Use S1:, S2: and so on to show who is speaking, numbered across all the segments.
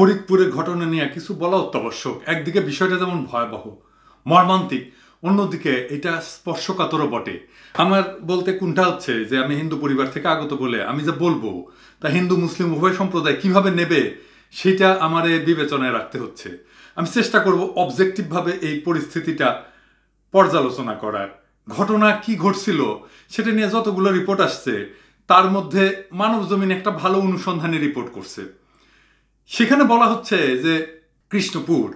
S1: ফরিদপুরের ঘটনা নিয়ে কিছু বলা অত্যাবশ্যক। একদিকে বিষয়টা যেমন ভয়াবহ, মর্মান্তিক, অন্যদিকে এটা স্পর্শকাতরও বটে। আমার বলতে কোনটা হচ্ছে যে আমি হিন্দু পরিবার থেকে আগত বলে আমি যে বলবো তা হিন্দু মুসলিম উভয় সম্প্রদায় কিভাবে নেবে সেটা আমার বিবেচনায় রাখতে হচ্ছে। আমি চেষ্টা করব অবজেক্টিভভাবে এই পরিস্থিতিটা পর্যালোচনা করার। ঘটনা কি ঘটছিল সেটা নিয়ে যতগুলো রিপোর্ট আসছে তার মধ্যে মানব জমিন একটা ভালো অনুসন্ধানী রিপোর্ট করছে। সেখানে বলা হচ্ছে যে কৃষ্ণপুর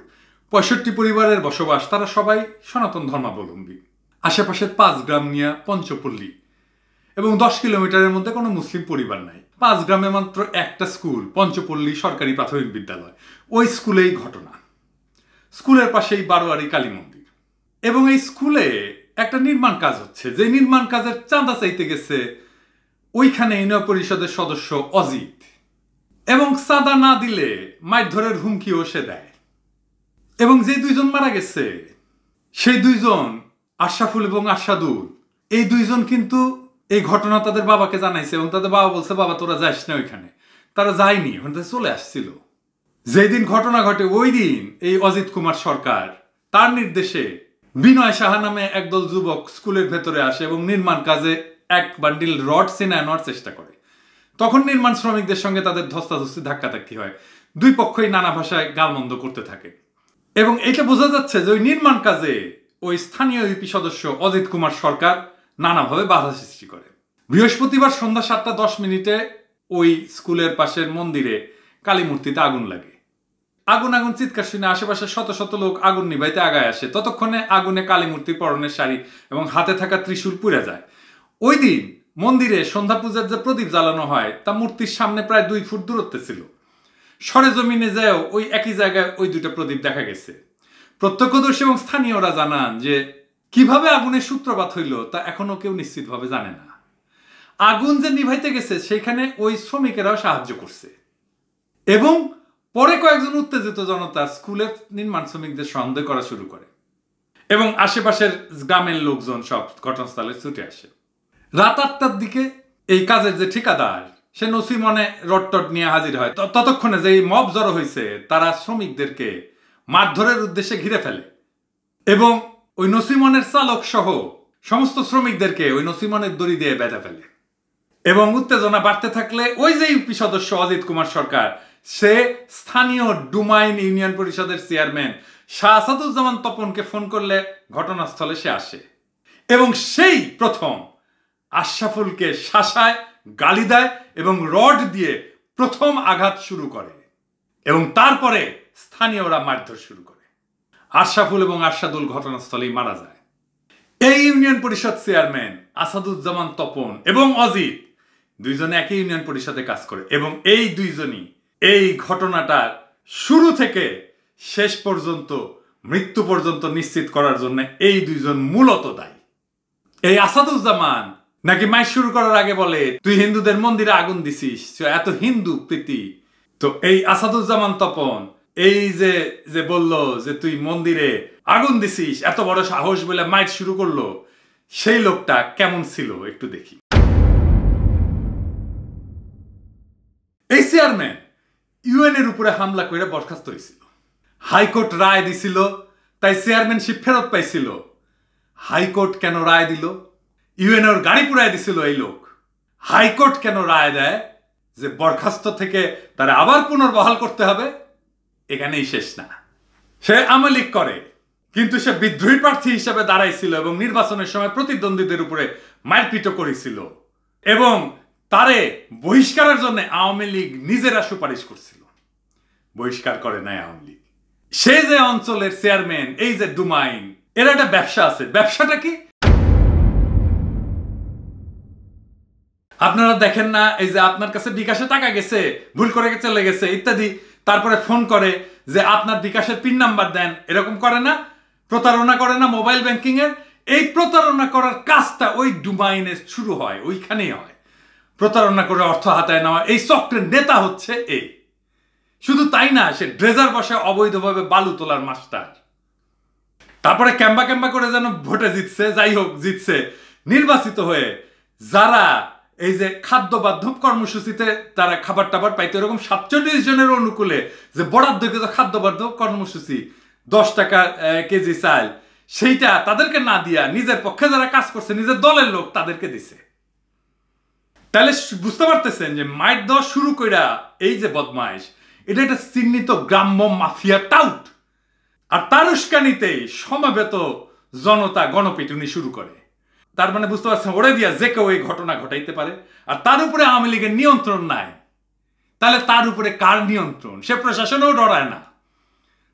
S1: ৬৫ পরিবারের বসবাস, তারা সবাই সনাতন ধর্মাবলম্বী। আশেপাশের ৫ গ্রাম নিয়ে পঞ্চপল্লী এবং ১০ কিলোমিটারের মধ্যে কোনো মুসলিম পরিবার নাই। ৫ গ্রামে মাত্র একটা স্কুল, পঞ্চপল্লী সরকারি প্রাথমিক বিদ্যালয়। ওই স্কুলেই ঘটনা। স্কুলের পাশেই বারোয়ারি কালী মন্দির এবং এই স্কুলে একটা নির্মাণ কাজ হচ্ছে। যে নির্মাণ কাজের চাঁদা চাইতে গেছে ওইখানে ইউনিয়ন পরিষদের সদস্য অজিত, এবং চাঁদা না দিলে মারধরের হুমকিও সে দেয়। এবং যে দুইজন মারা গেছে সেই দুইজন আশরাফুল এবং আরশাদুল, এই দুইজন কিন্তু এই ঘটনা তাদের বাবাকে জানাইছে এবং তাদের বাবা বলছে বাবা তোরা যাস না ওইখানে। তারা যায়নি, ওখানে চলে আসছিল। যেই দিন ঘটনা ঘটে ওই দিন এই অজিত কুমার সরকার তার নির্দেশে বিনয় সাহা নামে একদল যুবক স্কুলের ভেতরে আসে এবং নির্মাণ কাজে এক বান্ডিল রড ছিনায় আনার চেষ্টা করে। তখন নির্মাণ শ্রমিকদের সঙ্গে তাদের ধস্তাধস্তি ধাক্কাধাক্কি হয়। দুই পক্ষই নানা ভাষায় গালমন্দ করতে থাকে এবং এটা বোঝা যাচ্ছে যে ওই নির্মাণ কাজে ওই স্থানীয় ইউপি সদস্য অজিত কুমার সরকার নানাভাবে বাধা সৃষ্টি করে। বৃহস্পতিবার সন্ধ্যা ৭টা ১০ ওই স্কুলের পাশের মন্দিরে কালী মূর্তিতে আগুন লাগে। আগুন চিৎকার শুনে আশেপাশে শত শত লোক আগুন নিভাইতে আগায় আসে। ততক্ষণে আগুনে কালী মূর্তির পরনের শাড়ি এবং হাতে থাকা ত্রিশূল পুড়ে যায়। ওই দিন মন্দিরে সন্ধ্যা পূজার যে প্রদীপ জ্বালানো হয় তা মূর্তির সামনে প্রায় ২ ফুট দূরত্বে ছিল। সরেজমিনে যাও ওই একই জায়গায় ওই দুটো প্রদীপ দেখা গেছে। প্রত্যক্ষদর্শী এবং স্থানীয়রা জানান যে কিভাবে আগুনের সূত্রপাত হইল তা এখনো কেউ নিশ্চিতভাবে জানে না। আগুন যে নিভাইতে গেছে সেখানে ওই শ্রমিকেরাও সাহায্য করছে এবং পরে কয়েকজন উত্তেজিত জনতা স্কুলের নির্মাণ শ্রমিকদের সন্দেহ করা শুরু করে এবং আশেপাশের গ্রামের লোকজন সব ঘটনাস্থলে ছুটে আসে। রাত ৮টার দিকে এই কাজের যে ঠিকাদার সে নসিমনে রড নিয়ে হাজির হয়। ততক্ষণে যে মব জড়ো হয়েছে তারা শ্রমিকদেরকে মারধরের উদ্দেশ্যে ঘিরে ফেলে এবং ওই নসিমনের চালক সহ সমস্ত শ্রমিকদেরকে ওই নসিমনের দড়ি দিয়ে বেঁধে ফেলে। এবং উত্তেজনা বাড়তে থাকলে ওই যে ইউপি সদস্য অজিত কুমার সরকার সে স্থানীয় ডুমাইন ইউনিয়ন পরিষদের চেয়ারম্যান শাহ আসাদুজ্জামান তপনকে ফোন করলে ঘটনাস্থলে সে আসে এবং সেই প্রথম আশরাফুলকে শাসায়, গালি দেয় এবং রড দিয়ে প্রথম আঘাত শুরু করে এবং তারপরে স্থানীয়রা মারধর শুরু করে। আশরাফুল এবং আরশাদুল ঘটনাস্থলেই মারা যায়। এই ইউনিয়ন পরিষদ চেয়ারম্যান আসাদুজ্জামান তপন এবং অজিত দুইজনে একই ইউনিয়ন পরিষদে কাজ করে এবং এই দুইজনই এই ঘটনাটার শুরু থেকে শেষ পর্যন্ত মৃত্যু পর্যন্ত নিশ্চিত করার জন্য এই দুইজন মূলত দায়ী। এই আসাদুজ্জামান নাকি মাইক শুরু করার আগে বলে তুই হিন্দুদের মন্দিরে আগুন দিছিস, এত হিন্দু প্রীতি। তো এই আসাদুজ্জামান তপন এই যে বলল যে তুই মন্দিরে আগুন দিছিস, এত বড় সাহস বলে মাইক শুরু করলো, সেই লোকটা কেমন ছিল একটু দেখি। এই চেয়ারম্যান ইউএন এর উপরে হামলা করে বরখাস্ত হয়েছিল। হাইকোর্ট রায় দিছিল তাই চেয়ারম্যানশিপ ফেরত পাইছিল। হাইকোর্ট কেন রায় দিল? ইউএন এর গাড়ি পুরাই দিছিল এই লোক। হাইকোর্ট কেন রায় দেয় যে বরখাস্ত থেকে তারা আবার পুনর্বহাল করতে হবে? এখানেই শেষ না। সে আওয়ামী লীগ করে কিন্তু সে বিদ্রোহী প্রার্থী হিসেবে দাঁড়াইছিল এবং নির্বাচনের সময় প্রতিদ্বন্দ্বীদের উপরে মারপিটও করেছিল এবং তারে বহিষ্কারের জন্য আওয়ামী লীগ নিজেরা সুপারিশ করছিল। বহিষ্কার করে নাই আওয়ামী লীগ। সে যে অঞ্চলের চেয়ারম্যান, এই যে ডুমাইন, এর একটা ব্যবসা আছে। ব্যবসাটা কি আপনারা দেখেন না? এই যে আপনার কাছে বিকাশে টাকা গেছে, ভুল করে চলে গেছে ইত্যাদি, তারপরে ফোন করে যে আপনার বিকাশের পিন নাম্বার দেন, এরকম করে না? প্রতারণা করে না মোবাইল ব্যাংকিং এর? এই প্রতারণা করার কাজটা ওই ডুমাইনে শুরু হয়, ওইখানেই হয়। প্রতারণা করে অর্থ হাতায় নেওয়া এই চক্রের নেতা হচ্ছে এই। শুধু তাই না, সে ড্রেজার বসে অবৈধভাবে বালু তোলার মাস্টার। তারপরে ক্যাম্বা করে যেন ভোটে জিতছে, যাই হোক জিতছে, নির্বাচিত হয়ে যারা এই যে খাদ্য বান্ধব কর্মসূচিতে তারা খাবার টাবার পাইতো, এরকম 47 জনের অনুকূলে যে বরাদ্দকৃত খাদ্য বান্ধব কর্মসূচি 10 টাকা কেজি চাল, সেইটা তাদেরকে না দিয়া নিজের পক্ষে যারা কাজ করছে নিজের দলের লোক তাদেরকে দিছে। তাহলে বুঝতে পারতেছেন যে মাইট দেওয়া শুরু কইরা এই যে বদমাইশ, এটা একটা চিহ্নিত গ্রাম্য মাফিয়া টাউট। আর তার উস্কানিতেই সমাবেত জনতা গণপিটুনি শুরু করে। তার মানে বুঝতে পারছেন, ওরে দিয়া যে কেউ এই ঘটনা ঘটাইতে পারে। আর তার উপরে আওয়ামী লীগের নিয়ন্ত্রণ নাই, তাহলে তার উপরে কার নিয়ন্ত্রণ? সে প্রশাসনেও ডরায় না।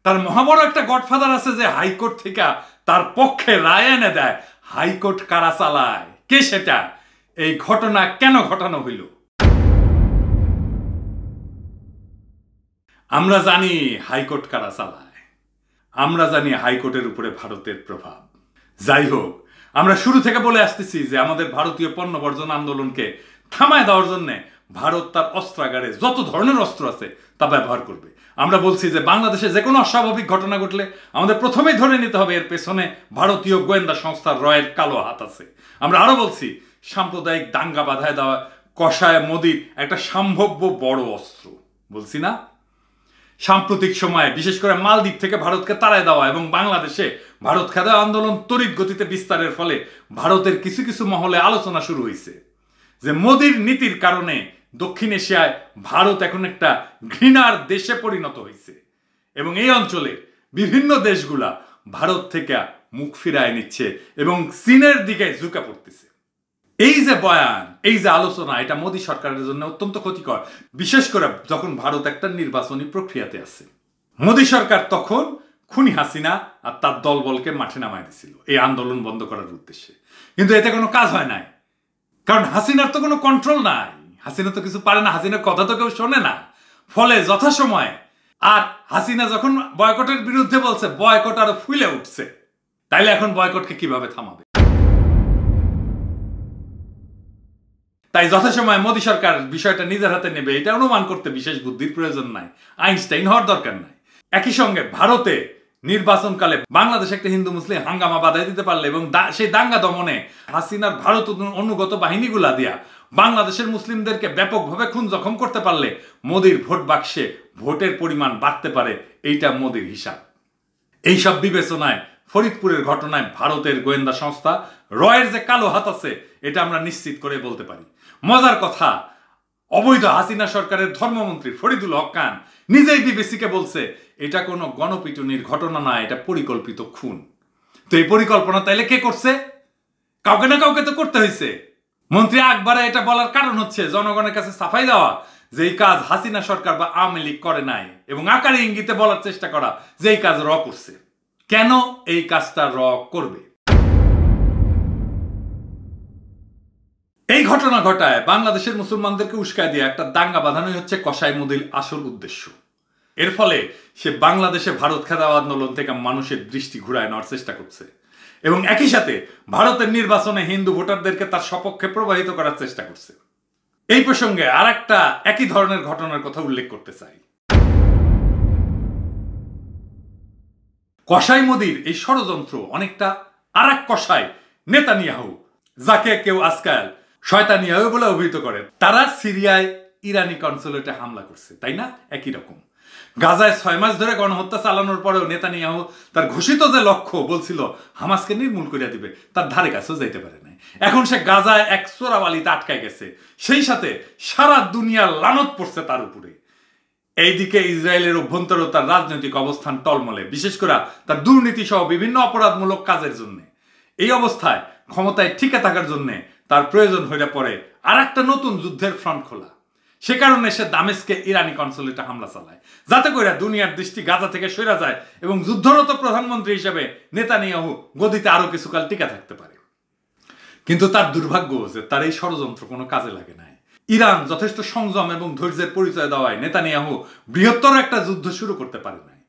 S1: তার মহাবড় একটা গডফাদার আছে যে হাইকোর্ট থেকে তার পক্ষে রায় এনে দেয়। হাইকোর্ট কারা চালায়? কে সেটা? এই ঘটনা কেন ঘটানো হইল? আমরা জানি হাইকোর্ট কারা চালায়, আমরা জানি হাইকোর্টের উপরে ভারতের প্রভাব। যাই হোক, আমরা শুরু থেকে বলে আসতেছি যে আমাদের ভারতীয় পণ্য বর্জন আন্দোলনকে থামায় দেওয়ার জন্য ভারত তার অস্ত্রাগারে যত ধরনের অস্ত্র আছে তা ব্যবহার করবে। আমরা বলছি যে বাংলাদেশে যে কোনো অস্বাভাবিক ঘটনা ঘটলে আমাদের প্রথমেই ধরে নিতে হবে এর পেছনে ভারতীয় গোয়েন্দা সংস্থার রয়ের কালো হাত আছে। আমরা আরো বলছি সাম্প্রদায়িক দাঙ্গা বাধায় দেওয়া কষায় মোদির একটা সম্ভাব্য বড় অস্ত্র। বলছি না? সাম্প্রতিক সময়ে বিশেষ করে মালদ্বীপ থেকে ভারতকে তাড়ায় দেওয়া এবং বাংলাদেশে ভারত খেদা আন্দোলন তড়িৎ গতিতে বিস্তারের ফলে ভারতের কিছু কিছু মহলে আলোচনা শুরু হয়েছে যে মোদির নীতির কারণে দক্ষিণ এশিয়ায় ভারত এখন একটা ঘৃণার দেশে পরিণত হয়েছে এবং এই অঞ্চলে বিভিন্ন দেশগুলা ভারত থেকে মুখ ফিরায় নিচ্ছে এবং চীনের দিকে ঝুঁকে পড়তেছে। এই যে বয়ান, এই যে আলোচনা, এটা মোদী সরকারের জন্য অত্যন্ত ক্ষতিকর, বিশেষ করে যখন ভারত একটা নির্বাচনী প্রক্রিয়াতে আছে। মোদী সরকার তখন খুনি হাসিনা আর তার দলবলকে মাঠে নামায় দিছিল এই আন্দোলন বন্ধ করার উদ্দেশ্যে, কিন্তু এতে কোনো কাজ হয় নাই, কারণ হাসিনার তো কোনো কন্ট্রোল নাই। হাসিনা তো কিছু পারে না, হাসিনার কথা তো কেউ শোনে না। ফলে যথাসময়ে, আর হাসিনা যখন বয়কটের বিরুদ্ধে বলছে, বয়কট আরো ফুলে উঠছে। তাইলে এখন বয়কটকে কিভাবে থামাবে? তাই যথাসময় মোদী সরকার বিষয়টা নিজের হাতে নেবে এটা অনুমান করতে বিশেষ বুদ্ধির প্রয়োজন নাই, আইনস্টাইন হওয়ার দরকার নাই। একই সঙ্গে ভারতে নির্বাচনকালে বাংলাদেশ একটা হিন্দু মুসলিম হাঙ্গামা বাধাই দিতে পারলে এবং সেই দাঙ্গা দমনে হাসিনার ভারত অনুগত বাহিনীগুলা দিয়া বাংলাদেশের মুসলিমদেরকে ব্যাপকভাবে খুন জখম করতে পারলে মোদির ভোট বাক্সে ভোটের পরিমাণ বাড়তে পারে। এইটা মোদির হিসাব। এইসব বিবেচনায় ফরিদপুরের ঘটনায় ভারতের গোয়েন্দা সংস্থা রয়ের যে কালো হাত আছে এটা আমরা নিশ্চিত করে বলতে পারি। মজার কথা, অবৈধ হাসিনা সরকারের ধর্মমন্ত্রী ফরিদুল হক খান নিজেই বিবিসিকে বলছে এটা কোনো গণপিটুনির ঘটনা না, এটা পরিকল্পিত খুন। তো এই পরিকল্পনা তাইলে কে করছে? কাউকে না কাউকে তো করতে হয়েছে। মন্ত্রী আকবরে এটা বলার কারণ হচ্ছে জনগণের কাছে সাফাই দেওয়া যে এই কাজ হাসিনা সরকার বা আওয়ামী লীগ করে নাই এবং আকারে ইঙ্গিতে বলার চেষ্টা করা যে এই কাজ র করছে। কেন এই কাজটা র করবে? এই ঘটনা ঘটায় বাংলাদেশের মুসলমানদেরকে উস্কায় দিয়ে একটা দাঙ্গা বাঁধানোই হচ্ছে কসাই মোদির আসল উদ্দেশ্য। এর ফলে সে বাংলাদেশে ভারত খেদা আন্দোলন থেকে মানুষের দৃষ্টি ঘুরায় নেওয়ার চেষ্টা করছে এবং একই সাথে ভারতের নির্বাচনে হিন্দু ভোটারদেরকে তার সপক্ষে প্রবাহিত করার চেষ্টা করছে। এই প্রসঙ্গে আর একটা একই ধরনের ঘটনার কথা উল্লেখ করতে চাই। কসাই মোদির এই ষড়যন্ত্র অনেকটা আর এক কসাই নেতানিয়াহু, যাকে কেউ আজকাল শয়তানিয়াহু বলে অভিহিত করে, তারা সিরিয়ায় ইরানি কনসুলেটে হামলা করছে, তাই না? একই রকম গাজায় 6 মাস ধরে গণহত্যা চালানোর পরেও নেতানিয়াহু তার ঘোষিত যে লক্ষ্য বলছিল হামাসকে নির্মূল করে দিবে, তার ধারে কাছেও যাইতে পারে নাই। এখন সে গাজায় এক চোরাবালিতে আটকায় গেছে, সেই সাথে সারা দুনিয়ার লানত পড়ছে তার উপরে। এইদিকে ইসরায়েলের অভ্যন্তরে তার রাজনৈতিক অবস্থান টলমলে, বিশেষ করে তার দুর্নীতি সহ বিভিন্ন অপরাধমূলক কাজের জন্য। এই অবস্থায় ক্ষমতায় টিকে থাকার জন্য তার প্রয়োজন হয়ে পড়ে আর একটা নতুন যুদ্ধের ফ্রন্ট খোলা। সে কারণে সে দামেস্কে ইরানি কনসুলেটে হামলা চালায়, যাতে করে দুনিয়ার দৃষ্টি গাজা থেকে সরে যায় এবং যুদ্ধরত প্রধানমন্ত্রী হিসেবে নেতানিয়াহু গদিতে আরো কিছুকাল টিকে থাকতে পারে। কিন্তু তার দুর্ভাগ্য যে তার এই ষড়যন্ত্র কোনো কাজে লাগে নাই। ইরান যথেষ্ট সংযম এবং ধৈর্যের পরিচয় দেওয়ায় নেতানিয়াহু বৃহত্তর একটা যুদ্ধ শুরু করতে পারে নাই।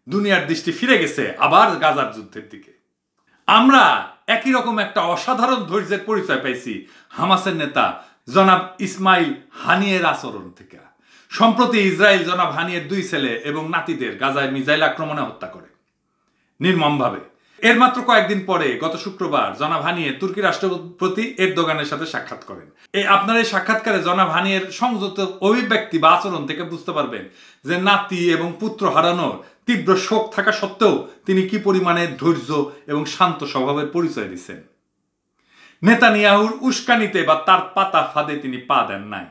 S1: দুনিয়ার দৃষ্টি ফিরে গেছে আবার গাজার যুদ্ধের দিকে। আমরা একই রকম একটা অসাধারণ ধৈর্যের পরিচয় পাইছি হামাসের নেতা জনাব ইসমাইল হানিয়ের আচরণ থেকে। সম্প্রতি ইসরায়েল জনাব হানিয়ের 2 ছেলে এবং নাতিদের গাজায় মিসাইল আক্রমণে হত্যা করে নির্মমভাবে। এর মাত্র কয়েকদিন পরে গত শুক্রবার জনাব হানিয়ে তুর্কি রাষ্ট্রপতি এরদোগানের সাথে সাক্ষাৎ করেন। আপনার এই সাক্ষাৎকারে জনাব হানিয়ের সংযত অভিব্যক্তি বা আচরণ থেকে বুঝতে পারবেন যে নাতি এবং পুত্র হারানোর তীব্র শোক থাকা সত্ত্বেও তিনি কি পরিমাণে ধৈর্য এবং শান্ত স্বভাবের পরিচয় দিচ্ছেন। নেতানিয়াহুর উস্কানিতে বা তার পাতা ফাঁদে তিনি পা দেন নাই।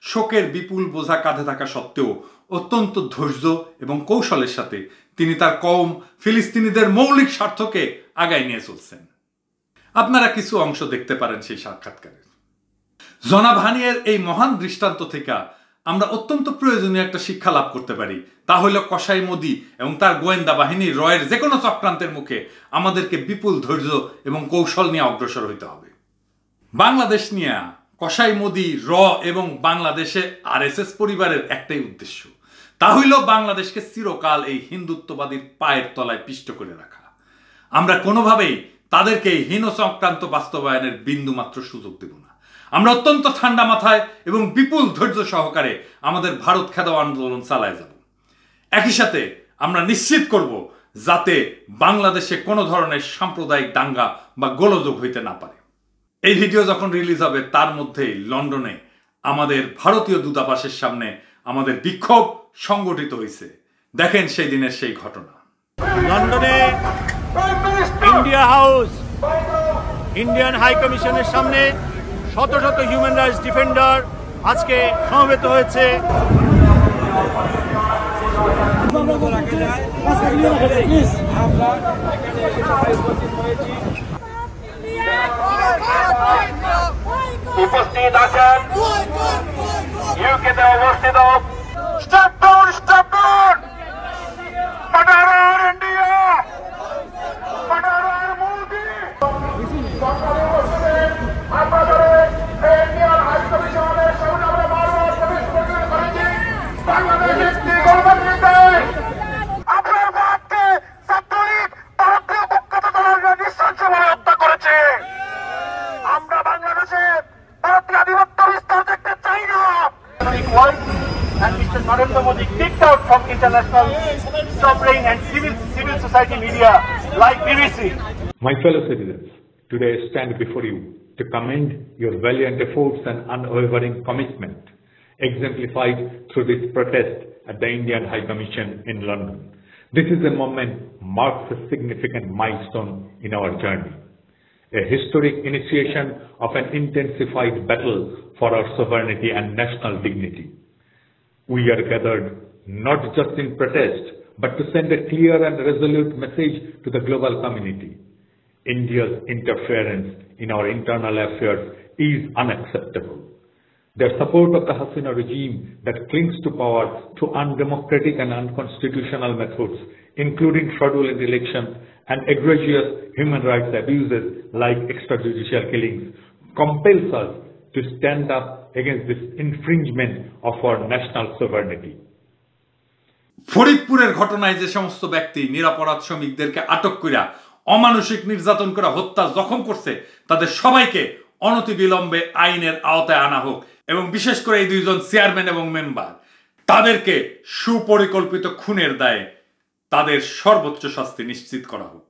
S1: শোকের বিপুল বোঝা কাঁধে থাকা সত্ত্বেও অত্যন্ত ধৈর্য এবং কৌশলের সাথে তিনি তার কওম ফিলিস্তিনিদের মৌলিক স্বার্থকে আগায় নিয়ে চলছেন। আপনারা কিছু অংশ দেখতে পারেন সেই সাক্ষাৎকারের। জনাব হানিয়ের এই মহান দৃষ্টান্ত থেকে আমরা অত্যন্ত প্রয়োজনীয় একটা শিক্ষা লাভ করতে পারি। তা হইল কসাই মোদি এবং তার গোয়েন্দা বাহিনী রয়ের যে কোনো চক্রান্তের মুখে আমাদেরকে বিপুল ধৈর্য এবং কৌশল নিয়ে অগ্রসর হইতে হবে। বাংলাদেশ নিয়ে কসাই মোদি এবং বাংলাদেশে আরএসএস পরিবারের একটাই উদ্দেশ্য, তা হইল বাংলাদেশকে চিরকাল এই হিন্দুত্ববাদীর পায়ের তলায় পিষ্ট করে রাখা। আমরা কোনোভাবেই তাদেরকে এই হীন চক্রান্ত বাস্তবায়নের বিন্দু মাত্র সুযোগ দেব না। আমরা অত্যন্ত ঠান্ডা মাথায় এবং বিপুল ধৈর্য সহকারে আমাদের ভারত খেদাও আন্দোলন চালায় যাব। একই সাথে আমরা নিশ্চিত করব যাতে বাংলাদেশে কোনো ধরনের সাম্প্রদায়িক দাঙ্গা বা গোলযোগ হইতে না পারে। এই ভিডিও যখন রিলিজ হবে তার মধ্যেই লন্ডনে আমাদের ভারতীয় দূতাবাসের সামনে আমাদের বিক্ষোভ সংগঠিত হয়েছে। দেখেন সেই দিনের সেই ঘটনা।
S2: লন্ডনে ইন্ডিয়া হাউস, ইন্ডিয়ান হাই কমিশনের সামনে শত শত হিউম্যান রাইটস ডিফেন্ডার আজকে সমবেত হয়েছে।
S3: উপস্থিত আছেন ইউকেতে অবস্থিত ইন্ডিয়া মোদি ইন্ডিয়ান হাই কমিশনের সামনে আমরা বারবার প্রবেশ করেছি। বাংলাদেশ একটি গণতান্ত্রিক দেশ। আপনার ভাবকে ছাত্রলীগ ভারতীয় কুখ্যাত দলের নৃশংসভাবে হত্যা করেছে। আমরা বাংলাদেশে ভারতীয় আধিপত্য বিস্তার দেখতে চাই না। And Mr. Narendra Modi kicked out from international sovereign and civil society media like BBC.
S4: My fellow citizens, today I stand before you to commend your valiant efforts and unwavering commitment exemplified through this protest at the Indian High Commission in London. This is a moment marks a significant milestone in our journey, a historic initiation of an intensified battle for our sovereignty and national dignity. We are gathered not just in protest, but to send a clear and resolute message to the global community. India's interference in our internal affairs is unacceptable. Their support of the Hasina regime that clings to power through undemocratic and unconstitutional methods, including fraudulent elections and egregious human rights abuses like extrajudicial killings, compels us to stand up against this infringement of our national sovereignty.
S1: ফরিদপুরের ঘটনায় যে সমস্ত ব্যক্তি নিরাপরাধ শ্রমিকদেরকে আটক কইরা অমানসিক নির্যাতন করে হত্যা জখম করছে তাদের সবাইকে অনতিবিলম্বে আইনের আওতায় আনা হোক এবং বিশেষ করে এই দুইজন চেয়ারম্যান এবং মেম্বার তাদেরকে সুপরিকল্পিত খুনের দায়ে তাদের সর্বোচ্চ শাস্তি নিশ্চিত করা হোক।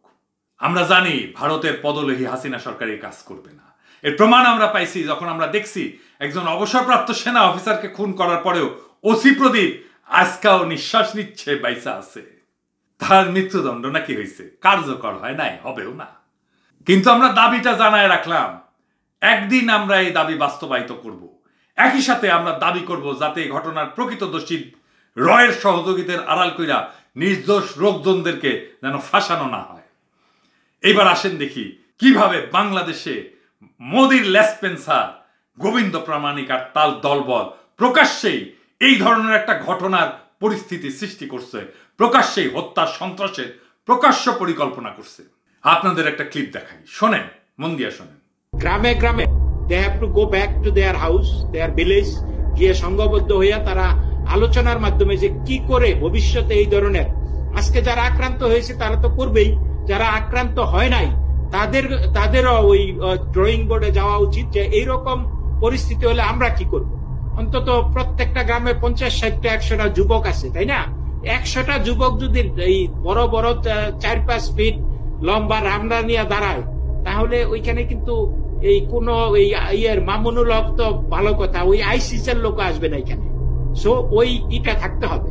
S1: আমরা জানি ভারতের পদলোহী হাসিনা সরকার এই কাজ করবে না। এর প্রমাণ আমরা পাইছি যখন আমরা দেখছি একজন অবসরপ্রাপ্ত সেনা অফিসারকে খুন করার পরেও ওসি প্রদীপ আজকাও নিঃশ্বাস নিচ্ছে, বাইসা আছে। তার মৃত্যুদণ্ড নাকি হয়েছে, কার্যকর হয় নাই, হবেও না। কিন্তু আমরা দাবিটা জানায় রাখলাম, একদিন আমরা এই দাবি বাস্তবায়িত করব। একই সাথে আমরা দাবি করব যাতে এই ঘটনার প্রকৃত দোষী রয়ের সহযোগিতার আড়াল কইরা নির্দোষ লোকজনদেরকে যেন ফাঁসানো না হয়। এইবার আসেন দেখি কিভাবে বাংলাদেশে মোদির লেসপেন্সার গোবিন্দ প্রামাণিক আর তাল দলবল প্রকাশ্যেই এই ধরনের একটা ঘটনার পরিস্থিতি সৃষ্টি করছে, প্রকাশ্যেই হত্যা সন্ত্রাসের প্রকাশ্য পরিকল্পনা করছে। আপনাদের একটা ক্লিপ দেখাই, শোনেন, মন দিয়ে শোনেন।
S5: গ্রামে গ্রামে they have to go back to their house, their village, গিয়ে সংঘবদ্ধ হইয়া তারা আলোচনার মাধ্যমে যে কি করে ভবিষ্যতে এই ধরনের, আজকে যারা আক্রান্ত হয়েছে তারা তো করবেই, যারা আক্রান্ত হয় নাই তাদেরও ওই ড্রয়িং বোর্ডে যাওয়া উচিত যে এইরকম পরিস্থিতি হলে আমরা কি করব। অন্তত প্রত্যেকটা গ্রামে 50-60টা 100টা যুবক আছে, তাই না? 100টা যুবক যদি এই বড় বড় 4-5 ফিট লম্বা রামদা নিয়ে দাঁড়ায়, তাহলে ওইখানে কিন্তু এই কোন মামুনুল হক তো ভালো কথা, ওই আইসিসের লোক আসবে না এখানে। সো ওই ইটা থাকতে হবে।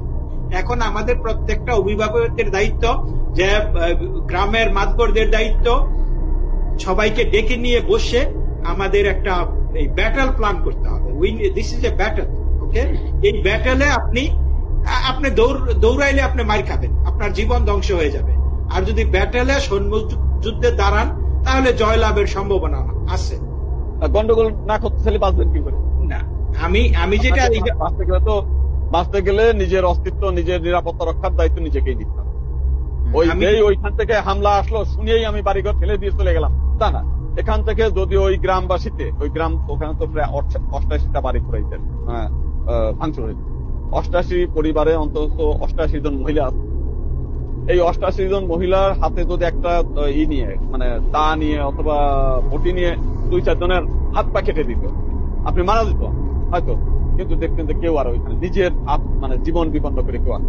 S5: এখন আমাদের প্রত্যেকটা অভিভাবকের দায়িত্ব, যে গ্রামের মাতবরদের দায়িত্ব, সবাইকে ডেকে নিয়ে বসে আমাদের একটা এই ব্যাটল প্ল্যান করতে হবে। দিস ইজ এ ব্যাটল, ওকে? এই ব্যাটলে আপনি দৌড়াইলে আপনি মার খাবেন, আপনার জীবন ধ্বংস হয়ে যাবে। আর যদি ব্যাটলে সৈন্য যুদ্ধে দাঁড়ান, তাহলে জয়লাভের সম্ভাবনা আছে।
S6: গন্ডগোল না করতে চাইলে বাঁচবেন কি করে?
S5: না, আমি যেটা
S6: বাঁচতে গেলে নিজের অস্তিত্ব, নিজের নিরাপত্তা রক্ষার দায়িত্ব নিজেকেই নিতে হবে। ওইখান থেকে হামলা আসলো শুনিয়েই আমি বাড়িঘর ফেলে দিয়ে চলে গেলাম তা না। এখান থেকে যদি ওই গ্রামবাসীতে, ওখানে তো প্রায় 88টা বাড়ি পুরাইতেন, ভাঙচুর হয়েছে। 88 পরিবারে অন্তত 88 জন মহিলা আছে। এই 88 জন মহিলার হাতে যদি একটা মানে দা নিয়ে অথবা বটি নিয়ে 2-4 জনের হাত পা কেটে দিত, আপনি মারা যেত হয়তো, কিন্তু দেখতেন যে কেউ আর ওইখানে নিজের মানে জীবন বিপন্ন করে কেউ আর।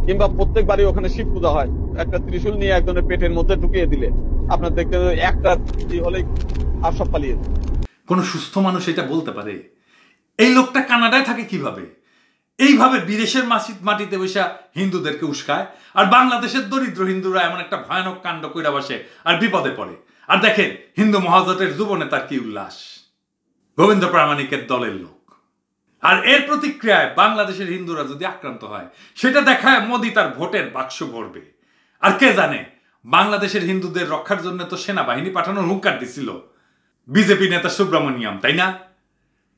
S6: কিংবা প্রত্যেক বাড়ি ওখানে শিব পূজা হয়, একটা ত্রিশূল নিয়ে একজনের পেটের মধ্যে ঢুকিয়ে দিলে আপনার দেখতেন একটা হলেই আর সব পালিয়ে।
S1: কোন সুস্থ মানুষ এটা বলতে পারে? এই লোকটা কানাডায় থাকে কিভাবে? এইভাবে বিদেশের মাটিতে বসে হিন্দুদেরকে উস্কায়, আর বাংলাদেশের দরিদ্র হিন্দুরা এমন একটা ভয়ানক কাণ্ড কইরা বসে আর বিপদে পড়ে। আর দেখেন হিন্দু মহাজোটের যুব নেতার কি উল্লাস, গোবিন্দ প্রামাণিকের দলের লোক। আর এর প্রতিক্রিয়ায় বাংলাদেশের হিন্দুরা যদি আক্রান্ত হয়, সেটা দেখায় মোদি তার ভোটের বাক্স ভরবে। আর কে জানে, বাংলাদেশের হিন্দুদের রক্ষার জন্য তো সেনাবাহিনী পাঠানোর হুঙ্কার দিছিল বিজেপি নেতা সুব্রমণিয়াম, তাই না?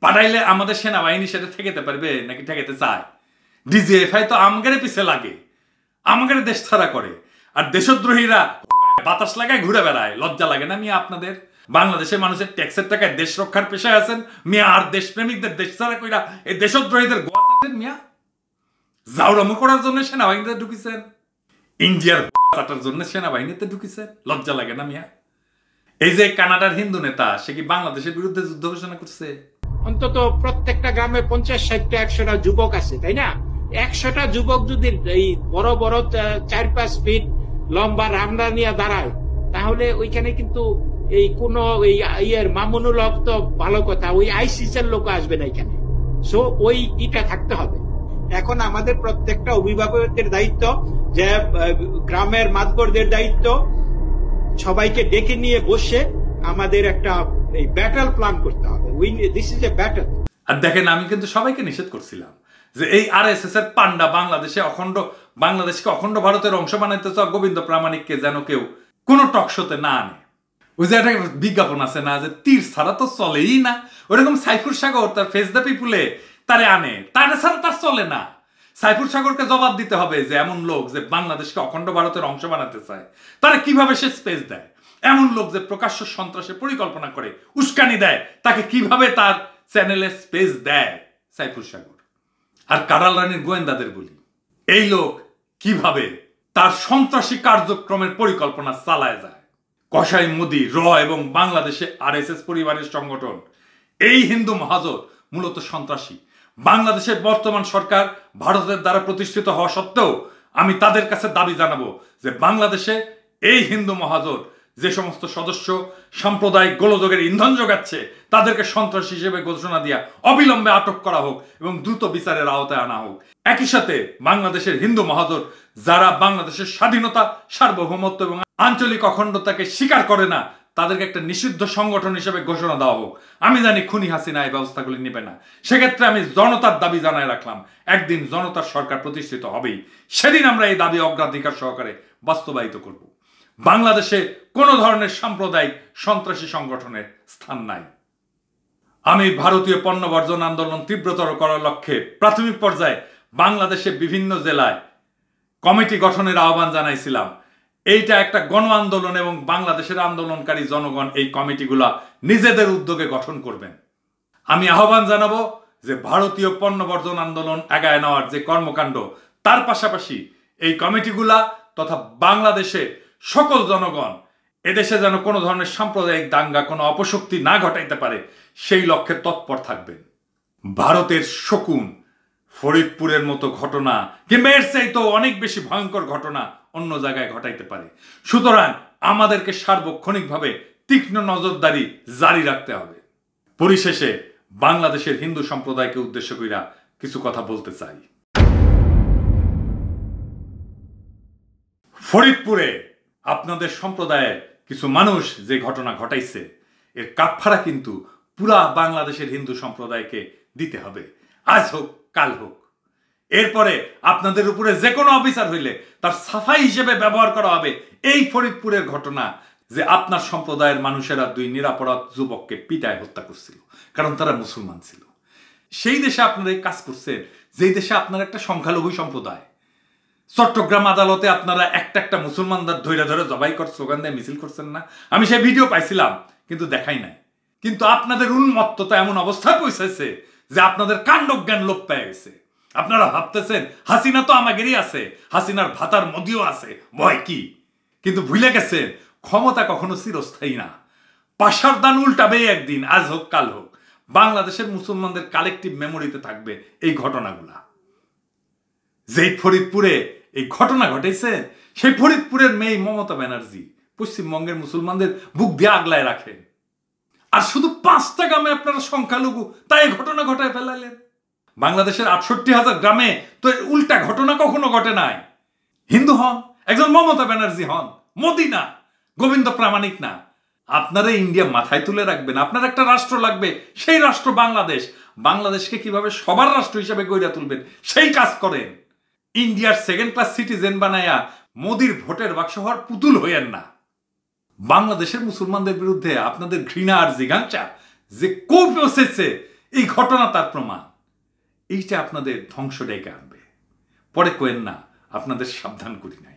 S1: পাঠাইলে আমাদের সেনাবাহিনী সেটা ঠেকাতে পারবে নাকি ঠেকাতে চায়? ডিজিএফআই তো আমাদের পিছে লাগে, আমাদের দেশ ছাড়া করে, আর দেশদ্রোহীরা বাতাস লাগায় ঘুরে বেড়ায়। লজ্জা লাগে না মিয়া আপনাদের? বাংলাদেশের মানুষের ট্যাক্সের টাকায় দেশ রক্ষার পেশায় আছেন মিয়া, আর দেশপ্রেমিকদের দেশ ছাড়া কইরা এই দেশদ্রোহীদের গোয়া চাটেন মিয়া। জাউরামু করার জন্য সেনাবাহিনীতে ঢুকিছেন, ইন্ডিয়ার চাটার জন্য সেনাবাহিনীতে ঢুকিছেন। লজ্জা লাগে না মিয়া? এই যে কানাডার হিন্দু নেতা, সে কি বাংলাদেশের বিরুদ্ধে যুদ্ধ ঘোষণা করছে?
S5: অন্তত প্রত্যেকটা গ্রামে 50-60টা 100টা যুবক আছে, তাই না? 100টা যুবক যদি এই বড় বড় 4-5 ফিট লম্বা রামদা নিয়ে দাঁড়ায়, তাহলে ওইখানে কিন্তু এই কোন মামুনুল হক তো ভালো কথা, ওই আইসিসের লোক আসবে না এখানে। সো ওই ইটা থাকতে হবে। এখন আমাদের প্রত্যেকটা অভিভাবকের দায়িত্ব, যে গ্রামের মাতবরদের দায়িত্ব, সবাইকে ডেকে নিয়ে বসে আমাদের একটা এই ব্যাটল প্ল্যান করতে হবে। This is a battle.
S1: আর দেখেন, আমি কিন্তু সবাইকে নিষেধ করছিলাম যে এই আরএসএস এর পান্ডা বাংলাদেশকে অখণ্ড ভারতের অংশ বানাইতে চাও গোবিন্দ প্রামাণিককে যেন কেউ কোনো টকশোতে না আনে। ওই যে একটা বিজ্ঞাপন আছে না, যে তীর ছাড়া তো চলেই না, ওইরকম সাইফুর সাগর তার ফেস দ্য পিপুলে তারে আনে, তারে ছাড়া তার চলে না। সাইফুর সাগরকে জবাব দিতে হবে যে এমন লোক যে বাংলাদেশকে অখণ্ড ভারতের অংশ বানাতে চায়, তারা কিভাবে সে স্পেস দেয়। এমন লোক যে প্রকাশ্য সন্ত্রাসের পরিকল্পনা করে, উস্কানি দেয়, তাকে কিভাবে তার চ্যানেলে স্পেস দেয় সাইফুর সাগর। আর কারাল রানীর গোয়েন্দাদের বলি, এই লোক কিভাবে তার সন্ত্রাসী কার্যক্রমের পরিকল্পনা চালায় যায়। কসাই মোদি, র এবং বাংলাদেশে আরএসএস পরিবারের সংগঠন, এই হিন্দু মহাজোট মূলত সন্ত্রাসী। বাংলাদেশের বর্তমান সরকার ভারতের দ্বারা প্রতিষ্ঠিত হওয়া সত্ত্বেও আমি তাদের কাছে দাবি জানাবো যে বাংলাদেশে এই হিন্দু মহাজোট যে সমস্ত সদস্য সাম্প্রদায়িক গোলযোগের ইন্ধন যোগাচ্ছে, তাদেরকে সন্ত্রাসী হিসেবে ঘোষণা দিয়া অবিলম্বে আটক করা হোক এবং দ্রুত বিচারের আওতায় আনা হোক। একই সাথে বাংলাদেশের হিন্দু মহাজোট যারা বাংলাদেশের স্বাধীনতা, সার্বভৌমত্ব এবং আঞ্চলিক অখণ্ডতাকে স্বীকার করে না, তাদেরকে একটা নিষিদ্ধ সংগঠন হিসেবে ঘোষণা দেওয়া হোক। আমি জানি খুনি হাসিনা এই ব্যবস্থাগুলি নেবে না, সেক্ষেত্রে আমি জনতার দাবি জানায় রাখলাম, একদিন জনতার সরকার প্রতিষ্ঠিত হবেই, সেদিন আমরা এই দাবি অগ্রাধিকার সহকারে বাস্তবায়িত করব। বাংলাদেশে কোনো ধরনের সাম্প্রদায়িক সন্ত্রাসী সংগঠনের স্থান নাই। আমি ভারতীয় পণ্য বর্জন আন্দোলন তীব্রতর করার লক্ষ্যে প্রাথমিক পর্যায়ে বাংলাদেশে বিভিন্ন জেলায় কমিটি গঠনের আহ্বান জানাইছিলাম। এইটা একটা গণ আন্দোলন এবং বাংলাদেশের আন্দোলনকারী জনগণ এই কমিটিগুলা নিজেদের উদ্যোগে গঠন করবেন। আমি আহ্বান জানাবো যে ভারতীয় পণ্য বর্জন আন্দোলন এগায় নেওয়ার যে কর্মকাণ্ড, তার পাশাপাশি এই কমিটিগুলা তথা বাংলাদেশে সকল জনগণ এদেশে যেন কোনো ধরনের সাম্প্রদায়িক দাঙ্গা, কোনো অপশক্তি না ঘটাইতে পারে, সেই লক্ষ্যে তৎপর থাকবেন। ভারতের শকুন, ফরিদপুরের মতো ঘটনা কিংবা এর চাইতেও অনেক বেশি ভয়ঙ্কর ঘটনা অন্য জায়গায় ঘটাইতে পারে। সুতরাং আমাদেরকে সার্বক্ষণিকভাবে তীক্ষ্ণ নজরদারি জারি রাখতে হবে। পরিশেষে বাংলাদেশের হিন্দু সম্প্রদায়কে উদ্দেশ্য কইরা কিছু কথা বলতে চাই। ফরিদপুরে আপনাদের সম্প্রদায়ের কিছু মানুষ যে ঘটনা ঘটাইছে, এর কাফফারা কিন্তু পুরা বাংলাদেশের হিন্দু সম্প্রদায়কে দিতে হবে, আজ হোক কাল হোক। এরপরে আপনাদের উপরে যে কোনো অফিসার হইলে তার সাফাই হিসেবে ব্যবহার করা হবে এই ফরিদপুরের ঘটনা, যে আপনার সম্প্রদায়ের মানুষেরা 2 নিরাপরাধ যুবককে পিটায় হত্যা করছিল, কারণ তারা মুসলমান ছিল। সেই দেশে আপনারা এই কাজ করছেন, যেই দেশে আপনার একটা সংখ্যালঘু সম্প্রদায়। চট্টগ্রাম আদালতে আপনারা একটা মুসলমানদের ধৈর্য ধরে জবাই কর স্লোগান দিয়ে মিছিল করছেন না? আমি সেই ভিডিও পাইছিলাম, কিন্তু দেখাই নাই। কিন্তু আপনাদের উন্মত্ততা এমন অবস্থায় পৌঁছেছে যে আপনাদের কাণ্ডজ্ঞান লোপ পেয়ে গেছে। আপনারা ভাবতেছেন হাসিনা তো আমাদেরই আছে, হাসিনার ভাতার মদিও আছে, ভয় কি? কিন্তু ভুলে গেছেন ক্ষমতা কখনো চিরস্থায়ী না, পাশার দান উল্টাবে একদিন, আজ হোক কাল হোক। বাংলাদেশের মুসলমানদের কালেকটিভ মেমোরিতে থাকবে এই ঘটনাগুলা। যেই ফরিদপুরে এই ঘটনা ঘটেছে, সেই ফরিদপুরের মেয়ে মমতা ব্যানার্জি পশ্চিমবঙ্গের মুসলমানদের বুক দিয়ে আগলায় রাখেন। আর শুধু 5টা গ্রামে আপনারা সংখ্যালঘু তাই এই ঘটনা ঘটায় ফেলাইলেন। বাংলাদেশের 68,000 গ্রামে তো উল্টা ঘটনা কখনো ঘটে নাই। হিন্দু হন, একজন মমতা ব্যানার্জি হন, মোদি না, গোবিন্দ প্রামাণিক না। আপনারা ইন্ডিয়া মাথায় তুলে রাখবেন। আপনার একটা রাষ্ট্র লাগবে, সেই রাষ্ট্র বাংলাদেশ। বাংলাদেশকে কিভাবে সবার রাষ্ট্র হিসেবে গড়ে তুলবেন সেই কাজ করেন। ইন্ডিয়ার 2nd ক্লাস সিটিজেন বানায়া মোদির ভোটের বাক্স হওয়ার পুতুল হইয়েন না। বাংলাদেশের মুসলমানদের বিরুদ্ধে আপনাদের ঘৃণা আর জিজ্ঞাসা যে কোপ বসেছে, এই ঘটনা তার প্রমাণ। এইটা আপনাদের ধ্বংস ডেকে আনবে। পরে কোয়েন না, আপনাদের সাবধান করি নাই।